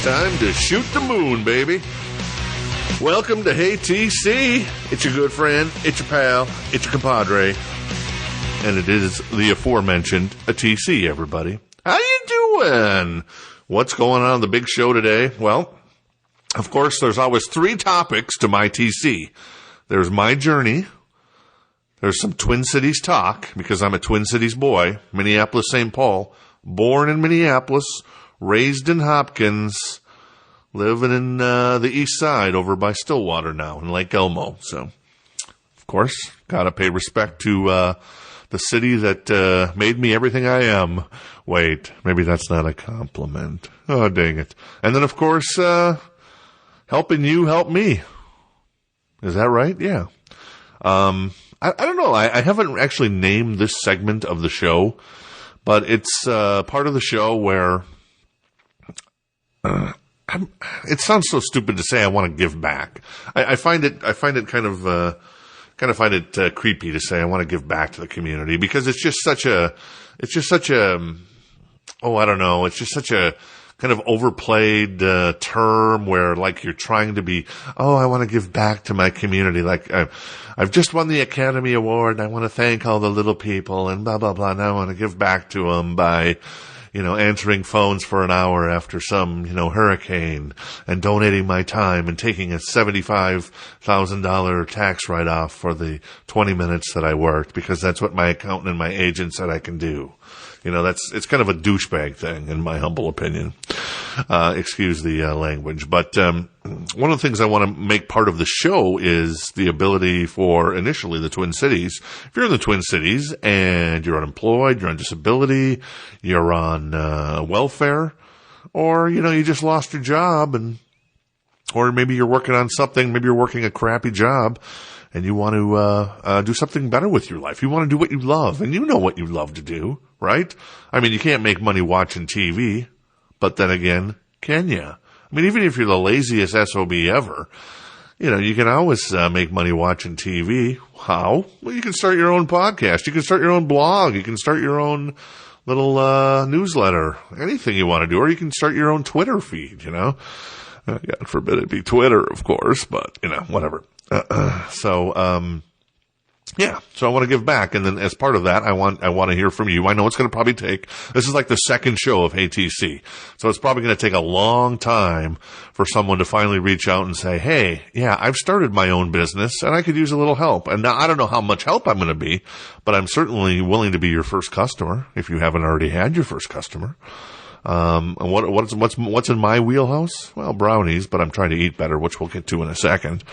Time to shoot the moon, baby. Welcome to Hey TC. It's your good friend, it's your pal, it's your compadre. And it is the aforementioned a TC, everybody. How you doing? What's going on the big show today? Well, of course, there's always three topics to my TC. There's my journey. There's some Twin Cities talk, because I'm a Twin Cities boy. Minneapolis, St. Paul. Born in Minneapolis. Raised in Hopkins. Living in the east side over by Stillwater now in Lake Elmo. So, of course, gotta pay respect to the city that made me everything I am. Wait, maybe that's not a compliment. Oh, dang it. And then, of course, helping you help me. Is that right? Yeah. I don't know. I haven't actually named this segment of the show, but it's part of the show where it sounds so stupid to say I want to give back. I find it kind of find it creepy to say I want to give back to the community, because it's just such a I don't know. It's just such a kind of overplayed term where, like, you're trying to be, I want to give back to my community. Like, I've just won the Academy Award and I want to thank all the little people and blah, blah, blah. And I want to give back to them by, answering phones for an hour after some, hurricane, and donating my time and taking a $75,000 tax write-off for the 20 minutes that I worked, because that's what my accountant and my agent said I can do. It's kind of a douchebag thing, in my humble opinion. Excuse the language. But one of the things I want to make part of the show is the ability for, initially, the Twin Cities. If you're in the Twin Cities and you're unemployed, you're on disability, you're on welfare, or, you just lost your job, or maybe you're working on something, maybe you're working a crappy job, and you want to do something better with your life. You want to do what you love, and you know what you love to do, right? I mean, you can't make money watching TV, but then again, can you? I mean, even if you're the laziest SOB ever, you can always make money watching TV. How? Well, you can start your own podcast. You can start your own blog. You can start your own little newsletter. Anything you want to do. Or you can start your own Twitter feed, God forbid it be Twitter, of course, but, whatever. So I want to give back. And then as part of that, I want to hear from you. I know it's going to probably this is like the second show of HTC. So it's probably going to take a long time for someone to finally reach out and say, hey, yeah, I've started my own business and I could use a little help. And now I don't know how much help I'm going to be, but I'm certainly willing to be your first customer if you haven't already had your first customer. And what's in my wheelhouse? Well, brownies, but I'm trying to eat better, which we'll get to in a second.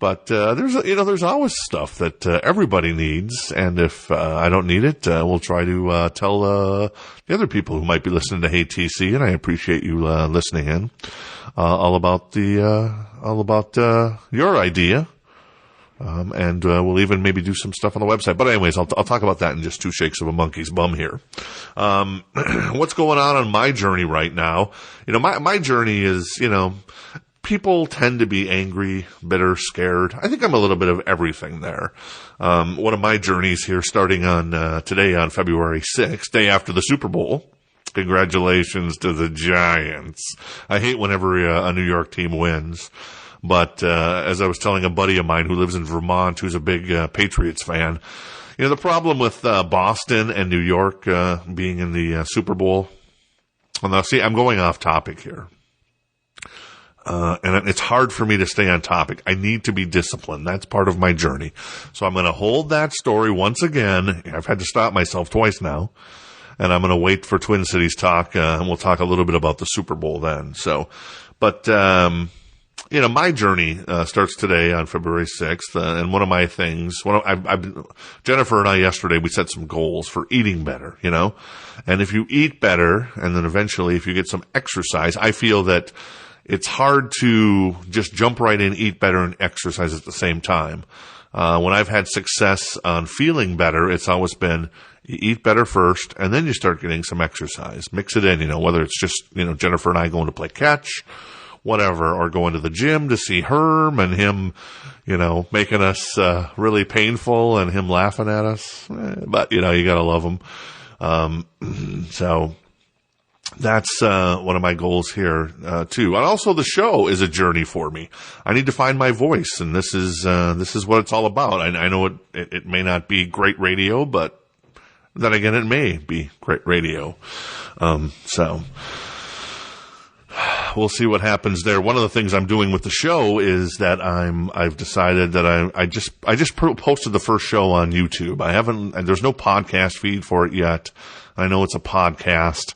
But, there's always stuff that, everybody needs. And if, I don't need it, we'll try to, tell, the other people who might be listening to Hey TC, and I appreciate you, listening in, all about your idea. And we'll even maybe do some stuff on the website. But anyways, I'll talk about that in just two shakes of a monkey's bum here. What's going on my journey right now? My journey is, people tend to be angry, bitter, scared. I think I'm a little bit of everything there. One of my journeys here, starting on today on February 6th, day after the Super Bowl. Congratulations to the Giants. I hate whenever a New York team wins. But as I was telling a buddy of mine who lives in Vermont, who's a big Patriots fan, the problem with Boston and New York being in the Super Bowl. Well, now, see, I'm going off topic here. And it's hard for me to stay on topic. I need to be disciplined. That's part of my journey. So I'm going to hold that story once again. I've had to stop myself twice now. And I'm going to wait for Twin Cities talk, and we'll talk a little bit about the Super Bowl then. So, but, my journey starts today on February 6th, and one of my things, Jennifer and I yesterday, we set some goals for eating better, and if you eat better, and then eventually if you get some exercise, I feel that it's hard to just jump right in, eat better, and exercise at the same time. When I've had success on feeling better, it's always been you eat better first, and then you start getting some exercise. Mix it in, whether it's just, Jennifer and I going to play catch, whatever, or going to the gym to see Herm and him, making us really painful and him laughing at us. But, you gotta love him. So that's one of my goals here too. And also, the show is a journey for me. I need to find my voice, and this is what it's all about. I know it may not be great radio, but then again, it may be great radio. So we'll see what happens there. One of the things I'm doing with the show is that I've decided that I just posted the first show on YouTube. And there's no podcast feed for it yet. I know it's a podcast,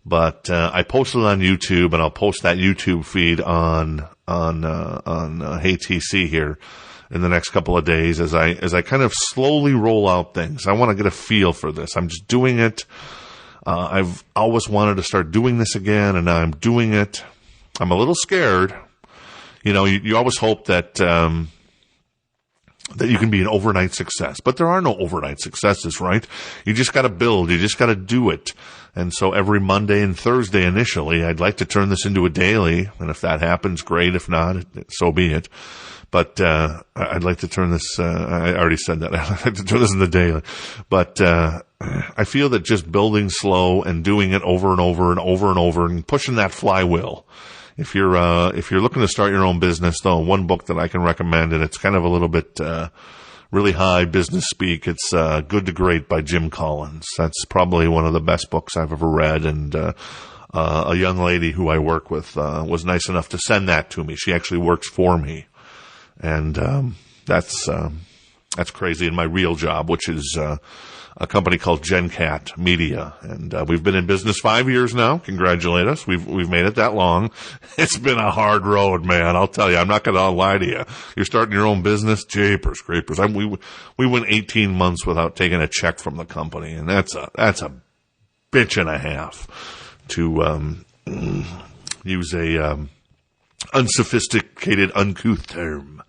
but I posted it on YouTube, and I'll post that YouTube feed on Hey TC here in the next couple of days as I kind of slowly roll out things. I want to get a feel for this. I'm just doing it. I've always wanted to start doing this again, and now I'm doing it. I'm a little scared. You know, you always hope that you can be an overnight success, but there are no overnight successes, right? You just got to build. You just got to do it. And so every Monday and Thursday initially, I'd like to turn this into a daily. And if that happens, great. If not, so be it. But I'd like to turn this, I already said that. I'd like to turn this into daily. But I feel that just building slow and doing it over and over and over and over and pushing that flywheel. If you're looking to start your own business, though, one book that I can recommend, and it's kind of a little bit really high business speak. It's Good to Great by Jim Collins. That's probably one of the best books I've ever read. And a young lady who I work with was nice enough to send that to me. She actually works for me, and that's crazy. In my real job, which is a company called Jenkat Media, and we've been in business 5 years now. Congratulate us. We've made it that long. It's been a hard road, man. I'll tell you. I'm not going to lie to you. You're starting your own business, japers, scrapers. We went 18 months without taking a check from the company, and that's a bitch and a half, to use a unsophisticated, uncouth term.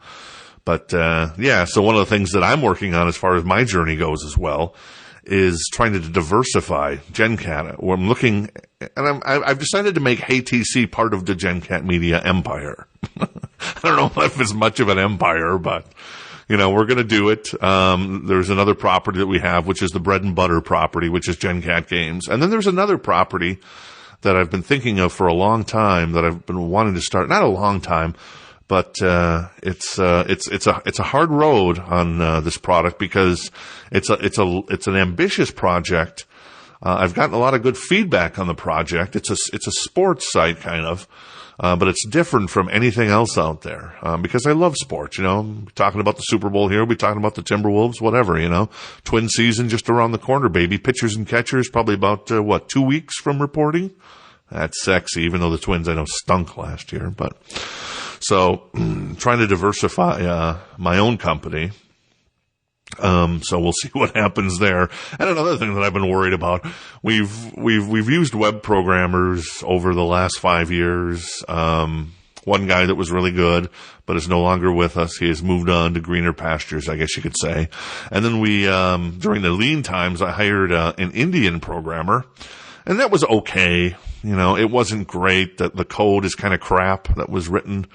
But so one of the things that I'm working on as far as my journey goes as well is trying to diversify Jenkat. Where I'm looking, and I've decided to make Hey TC part of the Jenkat Media empire. I don't know if it's much of an empire, but we're going to do it. There's another property that we have, which is the bread and butter property, which is Jenkat Games, and then there's another property that I've been thinking of for a long time that I've been wanting to start. Not a long time. But it's a hard road on this product because it's an ambitious project. I've gotten a lot of good feedback on the project. It's a sports site kind of, but it's different from anything else out there because I love sports. We're talking about the Super Bowl here, we're talking about the Timberwolves, whatever. Twin season just around the corner, baby. Pitchers and catchers probably about 2 weeks from reporting. That's sexy, even though the Twins I know stunk last year, but. So, trying to diversify my own company. So we'll see what happens there. And another thing that I've been worried about, we've used web programmers over the last 5 years. One guy that was really good, but is no longer with us. He has moved on to greener pastures, I guess you could say. And then we, during the lean times, I hired an Indian programmer, and that was okay. It wasn't great. The code is kind of crap that was written.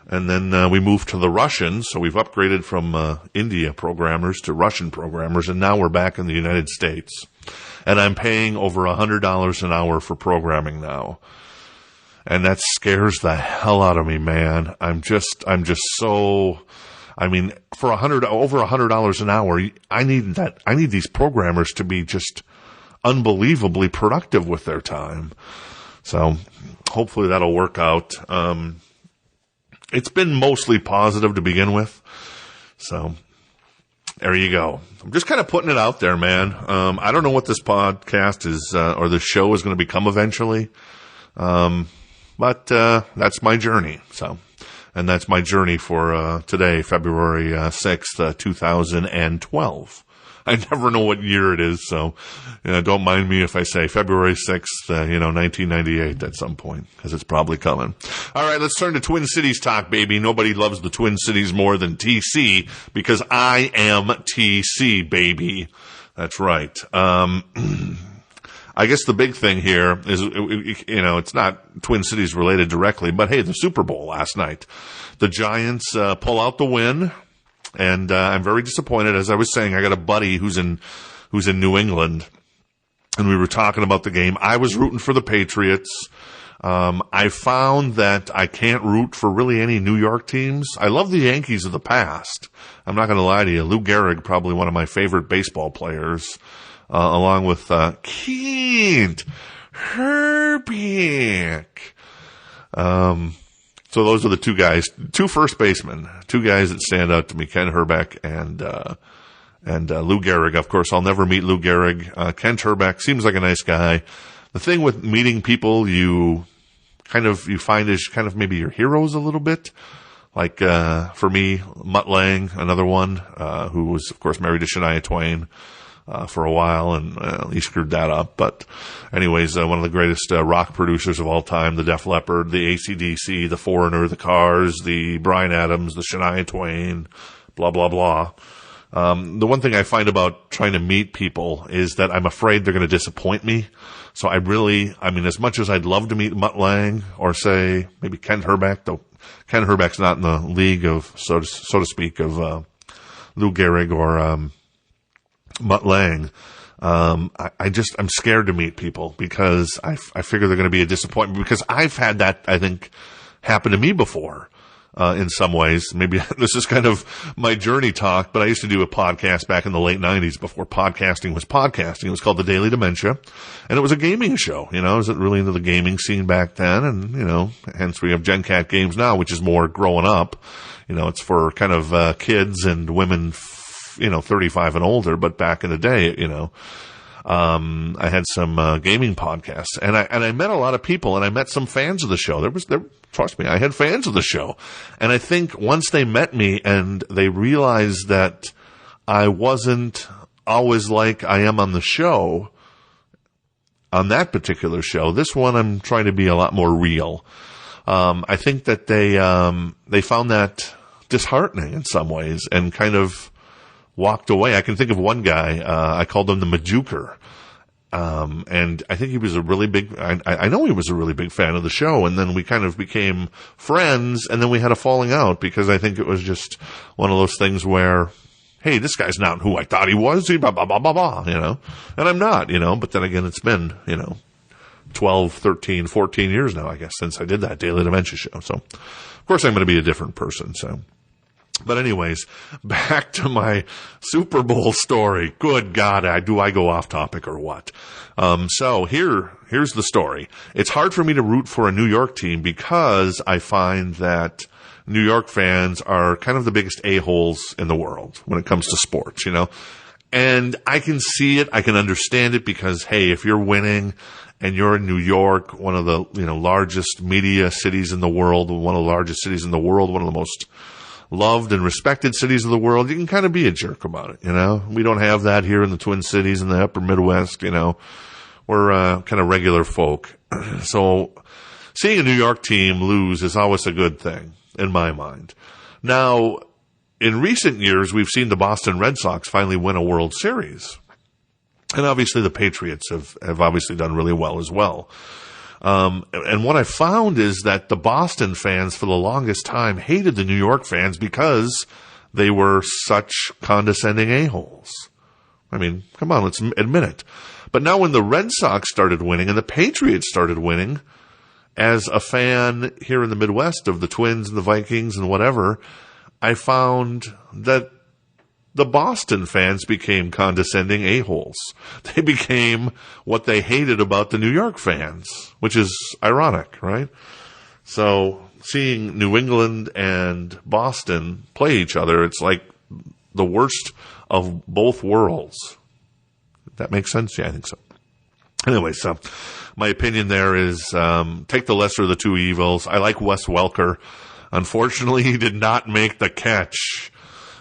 And then we moved to the Russians, so we've upgraded from India programmers to Russian programmers, and now we're back in the United States. And I'm paying over $100 an hour for programming now. And that scares the hell out of me, man. I'm just so, for over $100 an hour, I need these programmers to be just unbelievably productive with their time. So hopefully that'll work out. It's been mostly positive to begin with. So there you go. I'm just kind of putting it out there, man. I don't know what this podcast is, or this show is going to become eventually. But that's my journey. So, and that's my journey for, today, February 6th, 2012. I never know what year it is, so don't mind me if I say February 6th, 1998 at some point, because it's probably coming. All right, let's turn to Twin Cities talk, baby. Nobody loves the Twin Cities more than TC, because I am TC, baby. That's right. I guess the big thing here is, it's not Twin Cities related directly, but hey, the Super Bowl last night. The Giants pull out the win. And I'm very disappointed. As I was saying, I got a buddy who's in New England, and we were talking about the game. I was rooting for the Patriots. I found that I can't root for really any New York teams. I love the Yankees of the past. I'm not going to lie to you. Lou Gehrig, probably one of my favorite baseball players, along with Clint, Herbig. So those are the two guys, two first basemen, two guys that stand out to me, Ken Herbeck and Lou Gehrig. Of course, I'll never meet Lou Gehrig. Kent Herbeck seems like a nice guy. The thing with meeting people you find is kind of maybe your heroes a little bit. Like, for me, Mutt Lange, another one, who was, of course, married to Shania Twain, for a while, and he screwed that up. But anyways, one of the greatest rock producers of all time, the Def Leppard, the AC/DC, the Foreigner, the Cars, the Bryan Adams, the Shania Twain, blah, blah, blah. The one thing I find about trying to meet people is that I'm afraid they're going to disappoint me. So as much as I'd love to meet Mutt Lange or say maybe Ken Herbeck, though Ken Herbeck's not in the league of, so to speak, of Lou Gehrig or Mutt Lange. I'm scared to meet people because I figure they're going to be a disappointment, because I've had that, I think, happen to me before. In some ways, maybe this is kind of my journey talk, but I used to do a podcast back in the late 90s before podcasting was podcasting. It was called The Daily Dementia, and it was a gaming show. I was really into the gaming scene back then, and, hence we have Jenkat Games now, which is more growing up. It's for kind of, kids and women, 35 and older, but back in the day, I had some gaming podcasts, and I met a lot of people, and I met some fans of the show. Trust me, I had fans of the show. And I think once they met me and they realized that I wasn't always like I am on the show, on that particular show, this one I'm trying to be a lot more real. I think that they found that disheartening in some ways and kind of walked away. I can think of one guy, I called him the Majuker. And I think he was I know he was a really big fan of the show, and then we kind of became friends, and then we had a falling out because I think it was just one of those things where, hey, this guy's not who I thought he was, blah, blah, blah, blah, blah, and I'm not, but then again, it's been, 12, 13, 14 years now, I guess, since I did that Daily Dementia show. So, of course, I'm going to be a different person, so. But anyways, back to my Super Bowl story. Good God, do I go off topic or what? So here's the story. It's hard for me to root for a New York team because I find that New York fans are kind of the biggest a-holes in the world when it comes to sports, And I can see it, I can understand it because, hey, if you're winning and you're in New York, one of the, largest media cities in the world, one of the largest cities in the world, one of the most loved and respected cities of the world, you can kind of be a jerk about it, We don't have that here in the Twin Cities in the upper Midwest, We're kind of regular folk. So seeing a New York team lose is always a good thing, in my mind. Now, in recent years, we've seen the Boston Red Sox finally win a World Series. And obviously the Patriots have obviously done really well as well. And what I found is that the Boston fans for the longest time hated the New York fans because they were such condescending a-holes. I mean, come on, let's admit it. But now when the Red Sox started winning and the Patriots started winning, as a fan here in the Midwest of the Twins and the Vikings and whatever, I found that the Boston fans became condescending a-holes. They became what they hated about the New York fans, which is ironic, right? So seeing New England and Boston play each other, it's like the worst of both worlds. That makes sense? Yeah, I think so. Anyway, so my opinion there is take the lesser of the two evils. I like Wes Welker. Unfortunately, he did not make the catch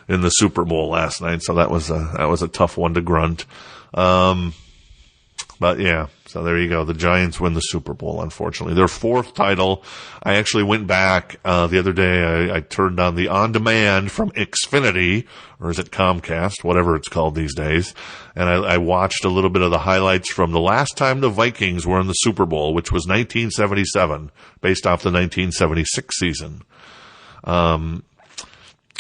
in the Super Bowl last night, so that was a tough one to grunt. But yeah, so there you go. The Giants win the Super Bowl, unfortunately. Their fourth title. I actually went back the other day. I turned on the on-demand from Xfinity, or is it Comcast, whatever it's called these days, and I watched a little bit of the highlights from the last time the Vikings were in the Super Bowl, which was 1977, based off the 1976 season.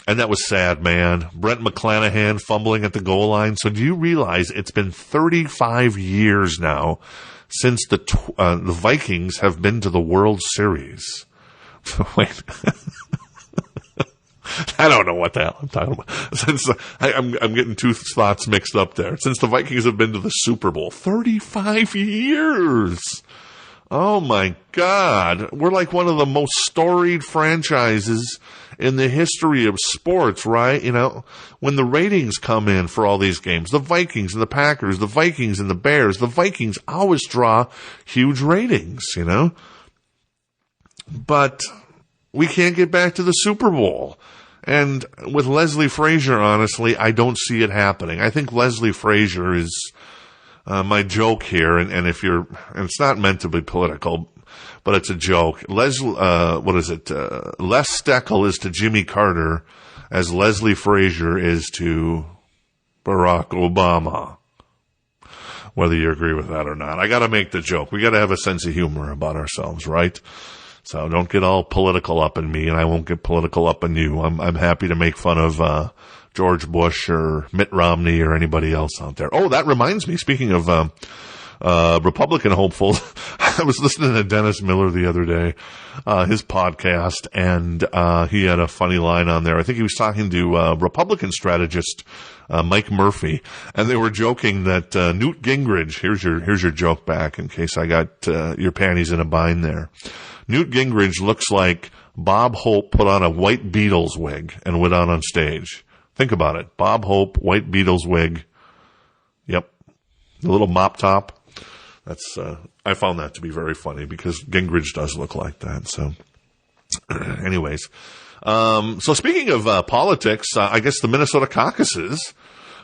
And that was sad, man. Brent McClanahan fumbling at the goal line. So do you realize it's been 35 years now since the Vikings have been to the World Series? Wait. I don't know what the hell I'm talking about. Since I'm getting two thoughts mixed up there. Since the Vikings have been to the Super Bowl, 35 years. Oh my God. We're like one of the most storied franchises in the history of sports, right? You know, when the ratings come in for all these games, the Vikings and the Packers, the Vikings and the Bears, the Vikings always draw huge ratings, you know? But we can't get back to the Super Bowl. And with Leslie Frazier, honestly, I don't see it happening. I think Leslie Frazier is my joke here, and if you're, and it's not meant to be political, but it's a joke. Les Steckel is to Jimmy Carter as Leslie Frazier is to Barack Obama. Whether you agree with that or not. I gotta make the joke. We gotta have a sense of humor about ourselves, right? So don't get all political up in me, and I won't get political up in you. I'm happy to make fun of George Bush or Mitt Romney or anybody else out there. Oh, that reminds me, speaking of Republican hopefuls, I was listening to Dennis Miller the other day, his podcast, and he had a funny line on there. I think he was talking to Republican strategist Mike Murphy, and they were joking that Newt Gingrich, here's your joke back in case I got your panties in a bind there. Newt Gingrich looks like Bob Hope put on a white Beatles wig and went out on stage. Think about it. Bob Hope, white Beatles wig. Yep. The little mop top. That's, I found that to be very funny because Gingrich does look like that. So anyways, so speaking of politics, I guess the Minnesota caucuses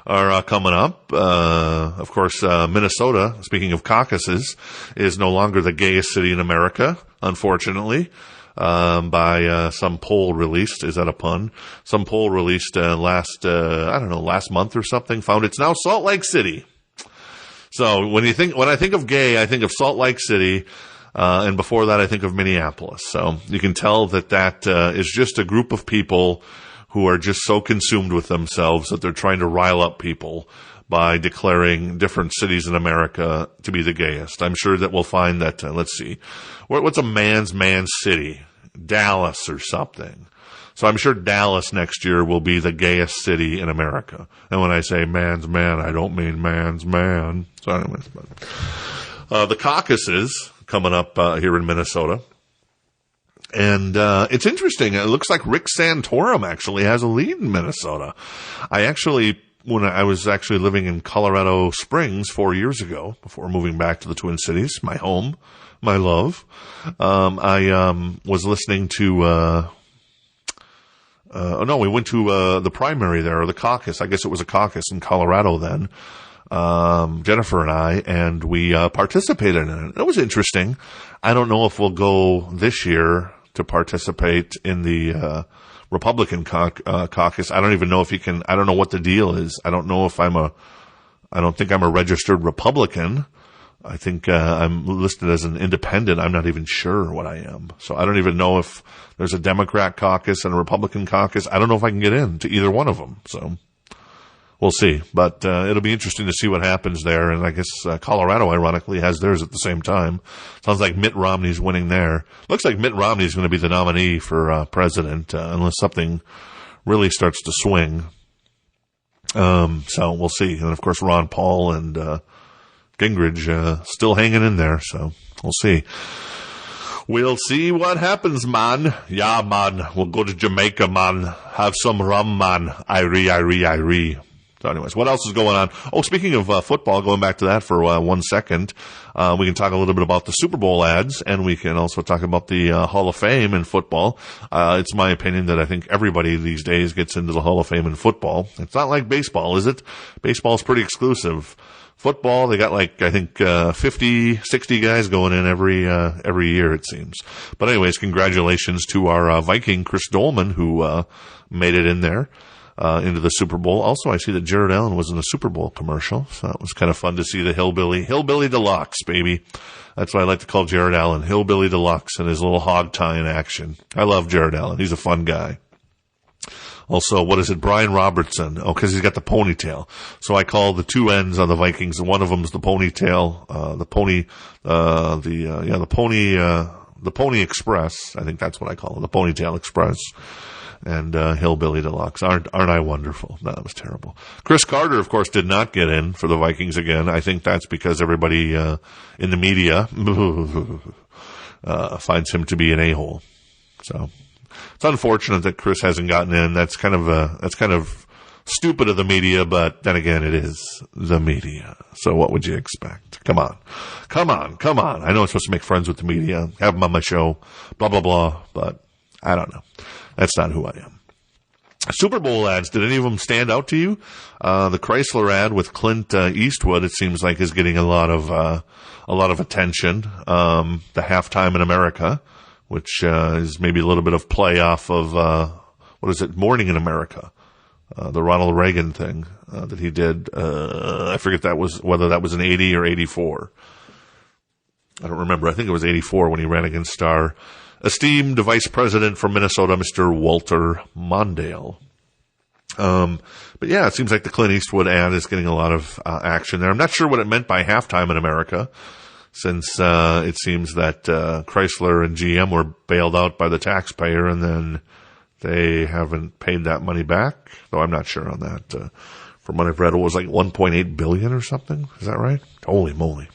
are coming up. Of course, Minnesota, speaking of caucuses, is no longer the gayest city in America, unfortunately, by some poll released. Is that a pun? Some poll released last month or something, found it's now Salt Lake City. So when I think of gay, I think of Salt Lake City, and before that I think of Minneapolis. So you can tell that is just a group of people who are just so consumed with themselves that they're trying to rile up people by declaring different cities in America to be the gayest. I'm sure that we'll find that, let's see, what's a man's city? Dallas or something. So I'm sure Dallas next year will be the gayest city in America. And when I say man's man, I don't mean man's man. So anyways, the caucuses coming up here in Minnesota. And it's interesting. It looks like Rick Santorum actually has a lead in Minnesota. When I was actually living in Colorado Springs 4 years ago, before moving back to the Twin Cities, my home, my love, I was listening to we went to the primary there, or the caucus. I guess it was a caucus in Colorado then. Jennifer and I, and we participated in it. It was interesting. I don't know if we'll go this year to participate in the Republican caucus. I don't even know if you can. I don't know what the deal is. I don't know if I don't think I'm a registered Republican. I think I'm listed as an independent. I'm not even sure what I am. So I don't even know if there's a Democrat caucus and a Republican caucus. I don't know if I can get into either one of them. So we'll see. But it'll be interesting to see what happens there. And I guess Colorado, ironically, has theirs at the same time. Sounds like Mitt Romney's winning there. Looks like Mitt Romney's going to be the nominee for president unless something really starts to swing. So we'll see. And, of course, Ron Paul and Gingrich still hanging in there. So we'll see. We'll see what happens, man. Yeah, man. We'll go to Jamaica, man. Have some rum, man. Irie. So anyways, what else is going on? Oh, speaking of football, going back to that for 1 second, we can talk a little bit about the Super Bowl ads, and we can also talk about the Hall of Fame in football. It's my opinion that I think everybody these days gets into the Hall of Fame in football. It's not like baseball, is it? Baseball's pretty exclusive. Football, they got I think 50, 60 guys going in every year, it seems. But anyways, congratulations to our Viking, Chris Doleman, who made it in there. Into the Super Bowl. Also, I see that Jared Allen was in the Super Bowl commercial, so it was kind of fun to see the Hillbilly Deluxe, baby. That's what I like to call Jared Allen, Hillbilly Deluxe, and his little hog tie in action. I love Jared Allen. He's a fun guy. Also, what is it? Brian Robertson. Oh, because he's got the ponytail. So I call the two ends on the Vikings. One of them's the ponytail, the Pony Express. I think that's what I call it. The Ponytail Express. And Hillbilly Deluxe. Aren't I wonderful? No, that was terrible. Chris Carter, of course, did not get in for the Vikings again. I think that's because everybody in the media finds him to be an a-hole. So it's unfortunate that Chris hasn't gotten in. That's kind of stupid of the media, but then again, it is the media. So what would you expect? Come on. I know I'm supposed to make friends with the media, have them on my show, blah, blah, blah, but I don't know. That's not who I am. Super Bowl ads, did any of them stand out to you? The Chrysler ad with Clint Eastwood, it seems like, is getting a lot of attention. The Halftime in America, which is maybe a little bit of play off of Morning in America, the Ronald Reagan thing that he did. I forget whether that was in 80 or 84. I don't remember. I think it was 84 when he ran against our esteemed vice president from Minnesota, Mr. Walter Mondale. But yeah, it seems like the Clint Eastwood ad is getting a lot of action there. I'm not sure what it meant by Halftime in America, since it seems that Chrysler and GM were bailed out by the taxpayer, and then they haven't paid that money back. Though I'm not sure on that. From what I've read, it was like $1.8 billion or something. Is that right? Holy moly.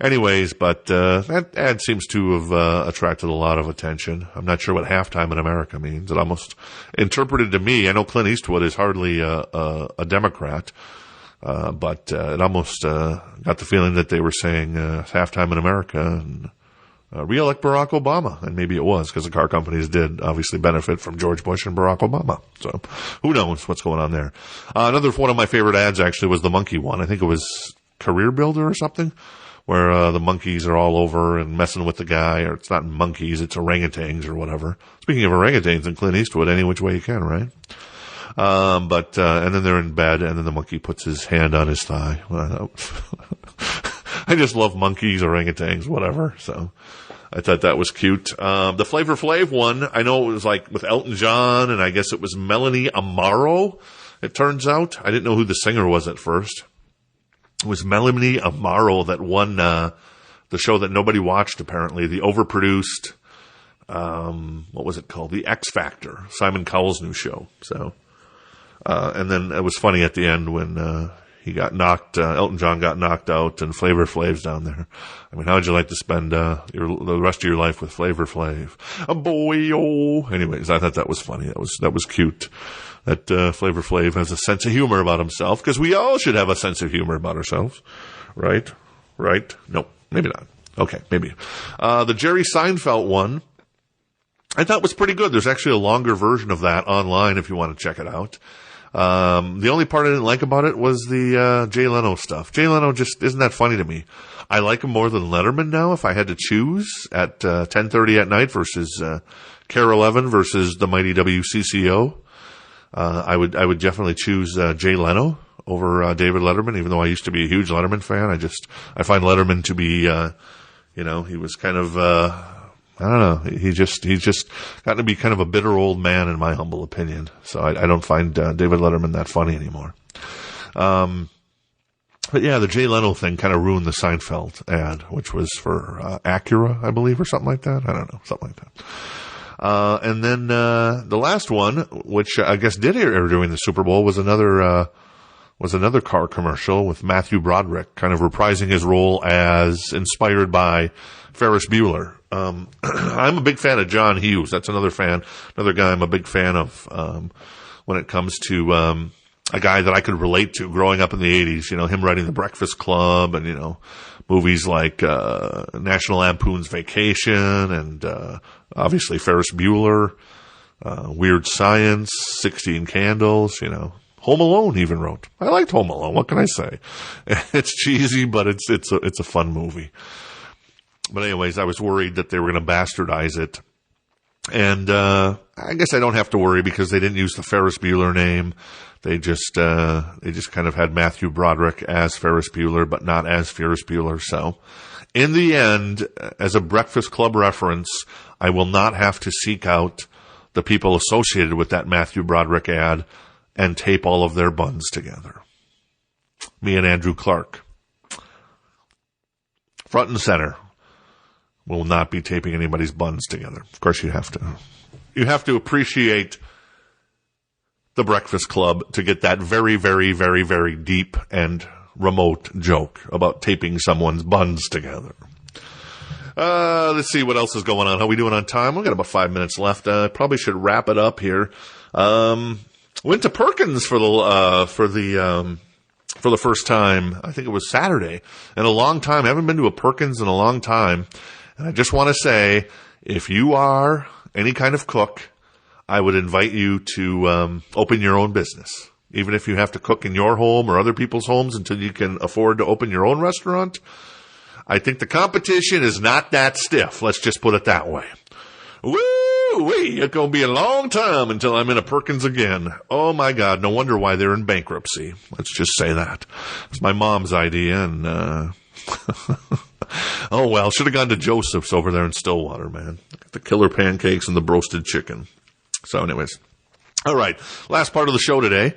Anyways, but that ad seems to have attracted a lot of attention. I'm not sure what Halftime in America means. It almost interpreted to me, I know Clint Eastwood is hardly a Democrat, but it almost got the feeling that they were saying Halftime in America and re-elect Barack Obama. And maybe it was, because the car companies did obviously benefit from George Bush and Barack Obama. So who knows what's going on there. Another one of my favorite ads actually was the monkey one. I think it was Career Builder or something, where the monkeys are all over and messing with the guy, or it's not monkeys, it's orangutans or whatever. Speaking of orangutans and Clint Eastwood, any which way you can, right? And then they're in bed, and then the monkey puts his hand on his thigh. I just love monkeys, orangutans, whatever. So I thought that was cute. The Flavor Flav one, I know it was like with Elton John, and I guess it was Melanie Amaro, it turns out. I didn't know who the singer was at first. It was Melanie Amaro that won the show that nobody watched, apparently, the overproduced, what was it called? The X Factor, Simon Cowell's new show. So, and then it was funny at the end when Elton John got knocked out and Flavor Flav's down there. I mean, how would you like to spend the rest of your life with Flavor Flav? Boy-o. Anyways, I thought that was funny. That was cute. That Flavor Flav has a sense of humor about himself, because we all should have a sense of humor about ourselves. Right? No, maybe not. Okay, maybe. The Jerry Seinfeld one, I thought was pretty good. There's actually a longer version of that online if you want to check it out. The only part I didn't like about it was the Jay Leno stuff. Jay Leno just isn't that funny to me. I like him more than Letterman now, if I had to choose, at 10:30 at night versus KARE 11 versus the mighty WCCO. I would definitely choose Jay Leno over David Letterman, even though I used to be a huge Letterman fan. I find Letterman to be, he was kind of, I don't know, he's just gotten to be kind of a bitter old man, in my humble opinion. So I don't find David Letterman that funny anymore. But yeah, the Jay Leno thing kind of ruined the Seinfeld ad, which was for Acura, I believe, or something like that. I don't know, something like that. And then the last one, which I guess did air during the Super Bowl, was another car commercial with Matthew Broderick kind of reprising his role as inspired by Ferris Bueller. I'm a big fan of John Hughes. That's another guy I'm a big fan of when it comes to a guy that I could relate to growing up in the 80s. Him writing The Breakfast Club and, movies like National Lampoon's Vacation and obviously Ferris Bueller, Weird Science, 16 Candles, Home Alone he even wrote. I liked Home Alone. What can I say? It's cheesy, but it's a fun movie. But anyways, I was worried that they were going to bastardize it. And I guess I don't have to worry, because they didn't use the Ferris Bueller name. They just kind of had Matthew Broderick as Ferris Bueller, but not as Ferris Bueller. So in the end, as a Breakfast Club reference, I will not have to seek out the people associated with that Matthew Broderick ad and tape all of their buns together. Me and Andrew Clark. Front and center. Will not be taping anybody's buns together. Of course, you have to appreciate The Breakfast Club to get that very, very, very, very deep and remote joke about taping someone's buns together. Let's see what else is going on. How are we doing on time? We've got about 5 minutes left. Probably should wrap it up here. Went to Perkins for the first time. I think it was Saturday in a long time. I haven't been to a Perkins in a long time. And I just want to say, if you are any kind of cook, I would invite you to open your own business. Even if you have to cook in your home or other people's homes until you can afford to open your own restaurant. I think the competition is not that stiff. Let's just put it that way. Woo-wee, it's going to be a long time until I'm in a Perkins again. Oh, my God, no wonder why they're in bankruptcy. Let's just say that. It's my mom's idea, and oh, well, should have gone to Joseph's over there in Stillwater, man. The killer pancakes and the roasted chicken. So anyways, all right, last part of the show today.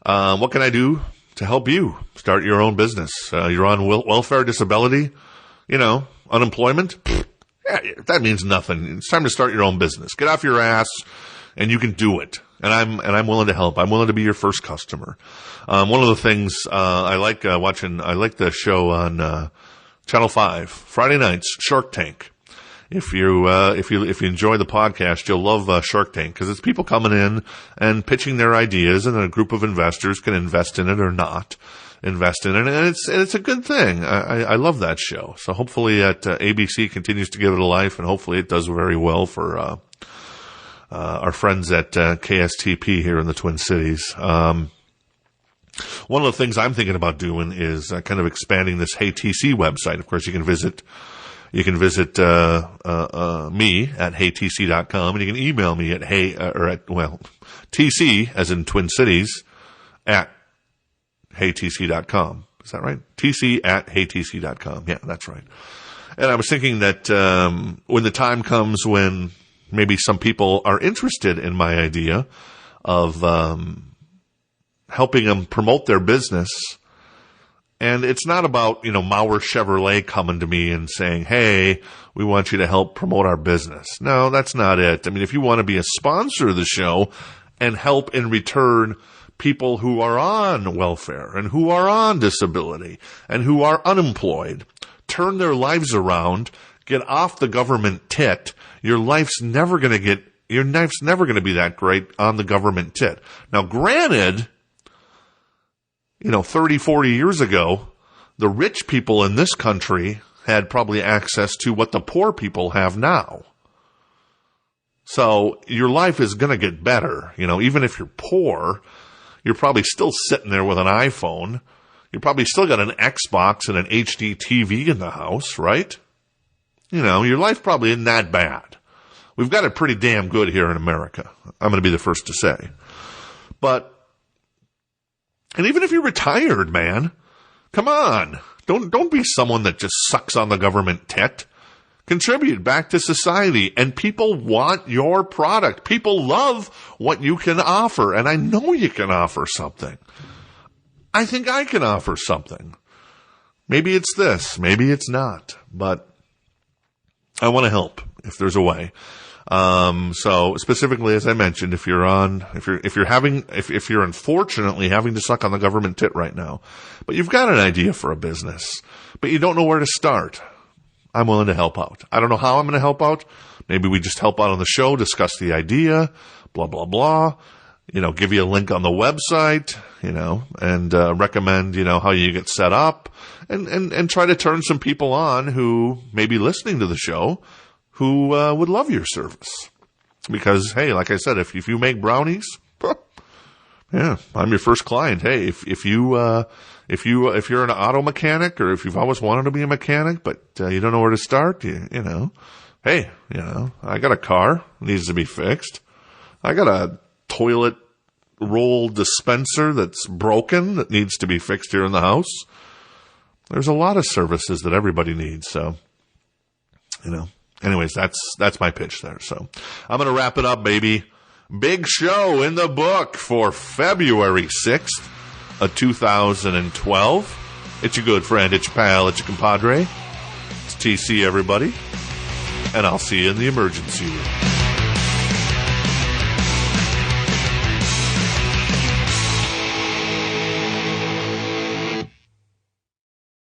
What can I do to help you start your own business? You're on welfare, disability, unemployment. Yeah, that means nothing. It's time to start your own business. Get off your ass, and you can do it. And I'm willing to help. I'm willing to be your first customer. One of the things I like watching, I like the show on Channel 5 Friday nights, Shark Tank. If you enjoy the podcast, you'll love Shark Tank, because it's people coming in and pitching their ideas, and a group of investors can invest in it or not invest in it, and it's a good thing. I love that show. So hopefully ABC continues to give it a life, and hopefully it does very well for our friends at KSTP here in the Twin Cities. One of the things I'm thinking about doing is kind of expanding this Hey TC website. Of course, you can visit me at heytc.com, and you can email me at TC as in Twin Cities at heytc.com. Is that right? TC at heytc.com. Yeah, that's right. And I was thinking that when the time comes when maybe some people are interested in my idea of helping them promote their business. And it's not about, Mauer Chevrolet coming to me and saying, hey, we want you to help promote our business. No, that's not it. I mean, if you want to be a sponsor of the show and help in return people who are on welfare and who are on disability and who are unemployed, turn their lives around, get off the government tit, your life's never going to be that great on the government tit. Now, granted, 30, 40 years ago, the rich people in this country had probably access to what the poor people have now. So your life is going to get better. Even if you're poor, you're probably still sitting there with an iPhone. You probably still got an Xbox and an HD TV in the house, right? Your life probably isn't that bad. We've got it pretty damn good here in America. I'm going to be the first to say. And even if you're retired, man, come on. Don't be someone that just sucks on the government tit. Contribute back to society. And people want your product. People love what you can offer. And I know you can offer something. I think I can offer something. Maybe it's this. Maybe it's not. But I want to help if there's a way. So specifically, as I mentioned, if you're unfortunately having to suck on the government tit right now, but you've got an idea for a business, but you don't know where to start, I'm willing to help out. I don't know how I'm going to help out. Maybe we just help out on the show, discuss the idea, blah, blah, blah, give you a link on the website, and, recommend, how you get set up and try to turn some people on who may be listening to the show who would love your service. Because, hey, like I said, if you make brownies, yeah, I'm your first client. Hey, if you're an auto mechanic, or if you've always wanted to be a mechanic, but you don't know where to start, hey, I got a car, needs to be fixed. I got a toilet roll dispenser that's broken that needs to be fixed here in the house. There's a lot of services that everybody needs, so, Anyways, that's my pitch there. So I'm going to wrap it up, baby. Big show in the book for February 6th of 2012. It's your good friend, it's your pal, it's your compadre. It's TC, everybody. And I'll see you in the emergency room.